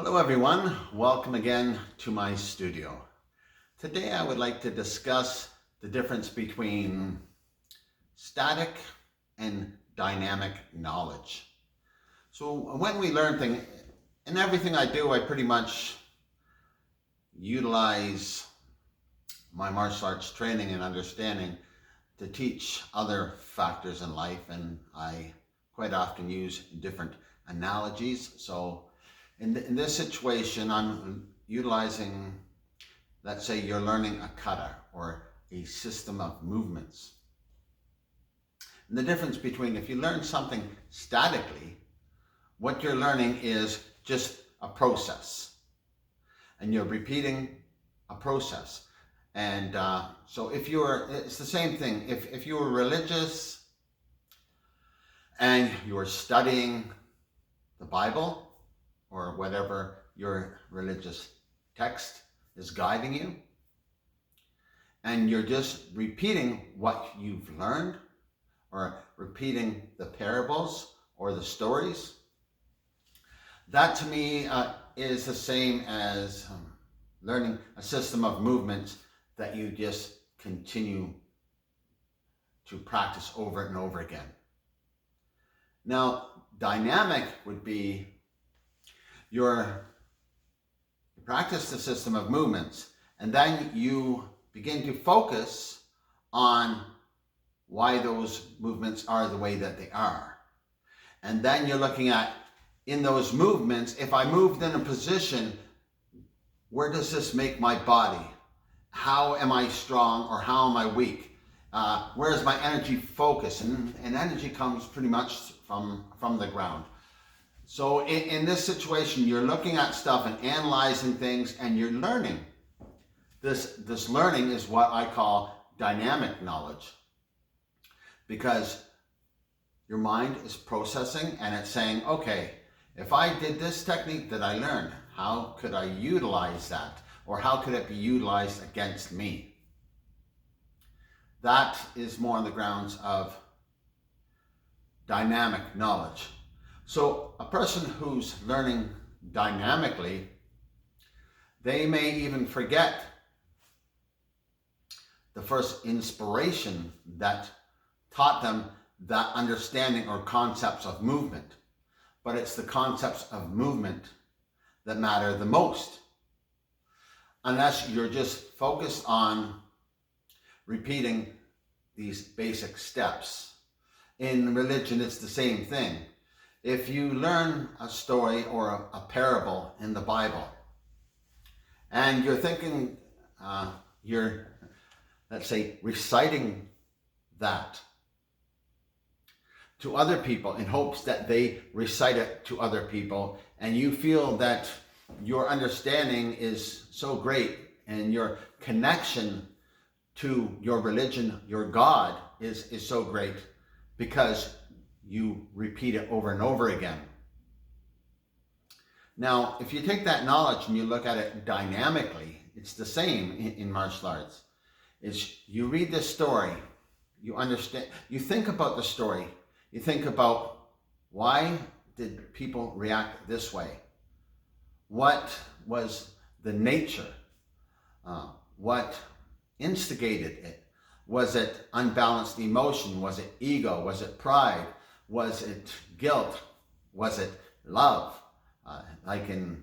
Hello everyone, welcome again to my studio. Today I would like to discuss the difference between static and dynamic knowledge. So when we learn things, in everything I do, I pretty much utilize my martial arts training and understanding to teach other factors in life, and I quite often use different analogies. So in this situation, I'm utilizing, let's say you're learning a kata or a system of movements. And the difference between if you learn something statically, what you're learning is just a process. And you're repeating a process. And so it's the same thing. If you were religious and you were studying the Bible, or whatever your religious text is guiding you, and you're just repeating what you've learned, or repeating the parables or the stories, that to me is the same as learning a system of movements that you just continue to practice over and over again. Now, dynamic would be you practice the system of movements, and then you begin to focus on why those movements are the way that they are. And then you're looking at, in those movements, if I moved in a position, where does this make my body? How am I strong or how am I weak? Where is my energy focus? And energy comes pretty much from the ground. So in this situation, you're looking at stuff and analyzing things, and you're learning. This learning is what I call dynamic knowledge, because your mind is processing and it's saying, okay, if I did this technique that I learned, how could I utilize that? Or how could it be utilized against me? That is more on the grounds of dynamic knowledge. So a person who's learning dynamically, they may even forget the first inspiration that taught them that understanding or concepts of movement. But it's the concepts of movement that matter the most. Unless you're just focused on repeating these basic steps. In religion, it's the same thing. If you learn a story or a parable in the Bible, and you're thinking, let's say, reciting that to other people in hopes that they recite it to other people, and you feel that your understanding is so great and your connection to your religion, your God, is so great because you repeat it over and over again. Now, if you take that knowledge and you look at it dynamically, it's the same in martial arts. Is you read this story, you understand, you think about the story, you think about, why did people react this way? What was the nature? What instigated it? Was it unbalanced emotion? Was it ego? Was it pride? Was it guilt? Was it love? Like in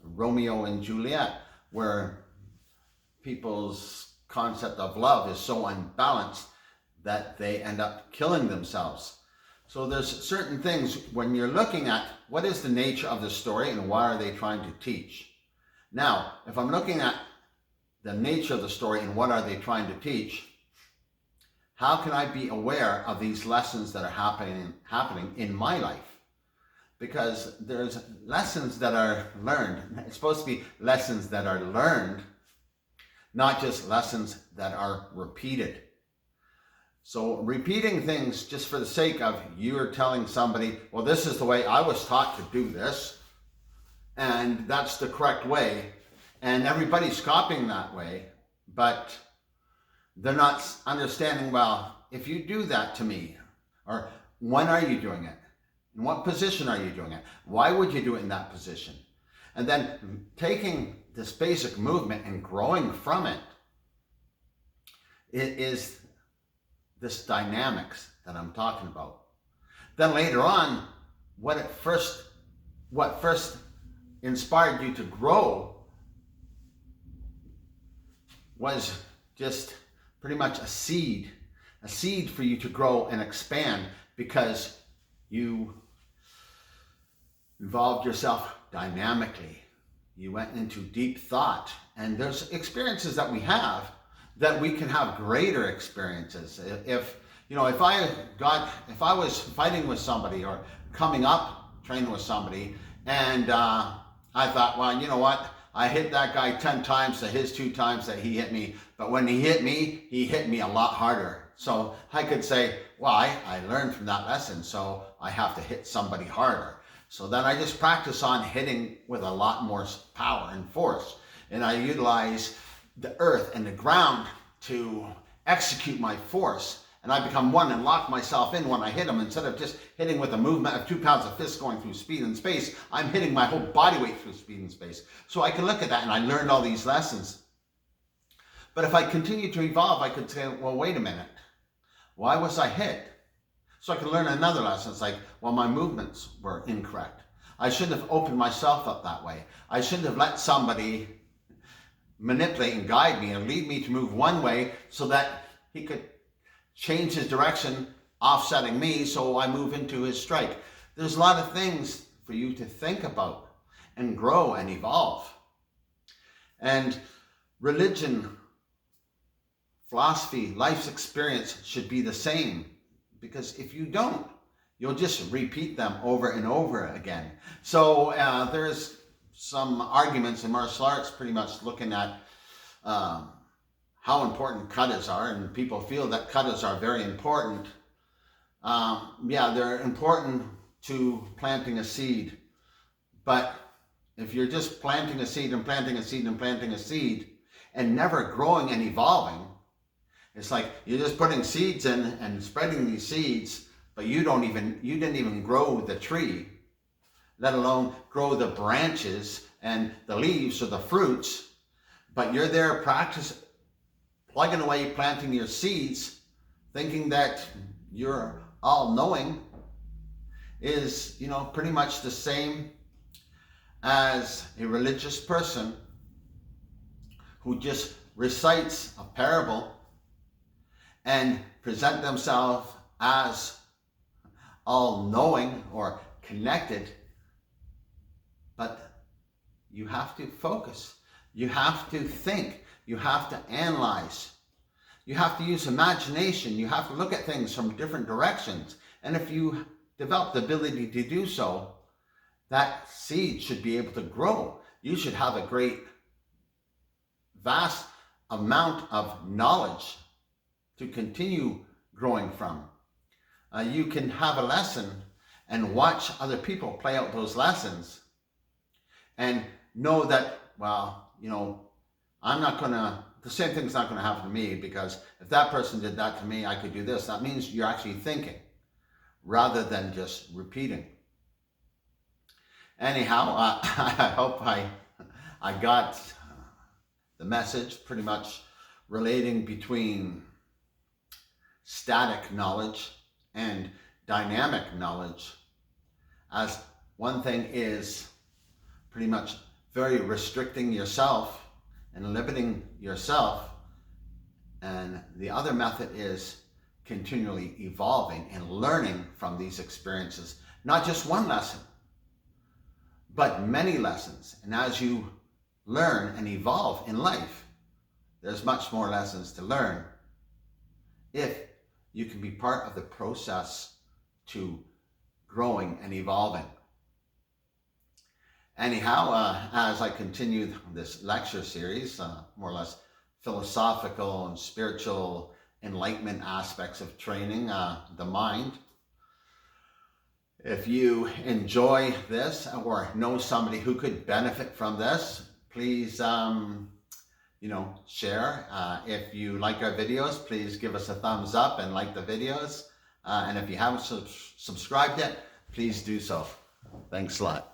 Romeo and Juliet, where people's concept of love is so unbalanced that they end up killing themselves. So there's certain things when you're looking at what is the nature of the story and what are they trying to teach. Now, if I'm looking at the nature of the story and what are they trying to teach, how can I be aware of these lessons that are happening in my life? Because there's lessons that are learned. It's supposed to be lessons that are learned, not just lessons that are repeated. So repeating things just for the sake of you're telling somebody, well, this is the way I was taught to do this, and that's the correct way, and everybody's copying that way, but they're not understanding, well, if you do that to me, or when are you doing it? In what position are you doing it? Why would you do it in that position? And then taking this basic movement and growing from it, it is this dynamics that I'm talking about. Then later on, what first inspired you to grow was just pretty much a seed for you to grow and expand, because you involved yourself dynamically. You went into deep thought, and there's experiences that we have that we can have greater experiences. If I was fighting with somebody or coming up training with somebody, and I thought, well, you know what? I hit that guy 10 times to his 2 times that he hit me. But when he hit me a lot harder. So I could say, well, I learned from that lesson, so I have to hit somebody harder. So then I just practice on hitting with a lot more power and force. And I utilize the earth and the ground to execute my force. And I become one and lock myself in when I hit them. Instead of just hitting with a movement of 2 pounds of fist going through speed and space, I'm hitting my whole body weight through speed and space. So I can look at that, and I learned all these lessons. But if I continue to evolve, I could say, well, wait a minute. Why was I hit? So I could learn another lesson. It's like, well, my movements were incorrect. I shouldn't have opened myself up that way. I shouldn't have let somebody manipulate and guide me and lead me to move one way so that he could change his direction, offsetting me, so I move into his strike. There's a lot of things for you to think about and grow and evolve. And religion, philosophy, life's experience should be the same, because if you don't, you'll just repeat them over and over again. So there's some arguments in martial arts pretty much looking at how important katas are, and people feel that katas are very important. Yeah, they're important to planting a seed, but if you're just planting a seed and planting a seed and planting a seed and never growing and evolving, it's like you're just putting seeds in and spreading these seeds, but you didn't even grow the tree, let alone grow the branches and the leaves or the fruits. But you're there plugging away, planting your seeds, thinking that you're all knowing, is, pretty much the same as a religious person who just recites a parable and present themselves as all knowing or connected. But you have to focus. You have to think. You have to analyze. You have to use imagination. You have to look at things from different directions. And if you develop the ability to do so, that seed should be able to grow. You should have a great, vast amount of knowledge to continue growing from. You can have a lesson and watch other people play out those lessons and know that, well, the same thing's not going to happen to me, because if that person did that to me, I could do this. That means you're actually thinking rather than just repeating. Anyhow, I hope I got the message, pretty much relating between static knowledge and dynamic knowledge, as one thing is pretty much very restricting yourself and limiting yourself, and the other method is continually evolving and learning from these experiences. Not just one lesson, but many lessons. And as you learn and evolve in life, there's much more lessons to learn if you can be part of the process to growing and evolving. Anyhow, as I continue this lecture series, more or less philosophical and spiritual enlightenment aspects of training the mind, if you enjoy this or know somebody who could benefit from this, please share. If you like our videos, please give us a thumbs up and like the videos. And if you haven't subscribed yet, please do so. Thanks a lot.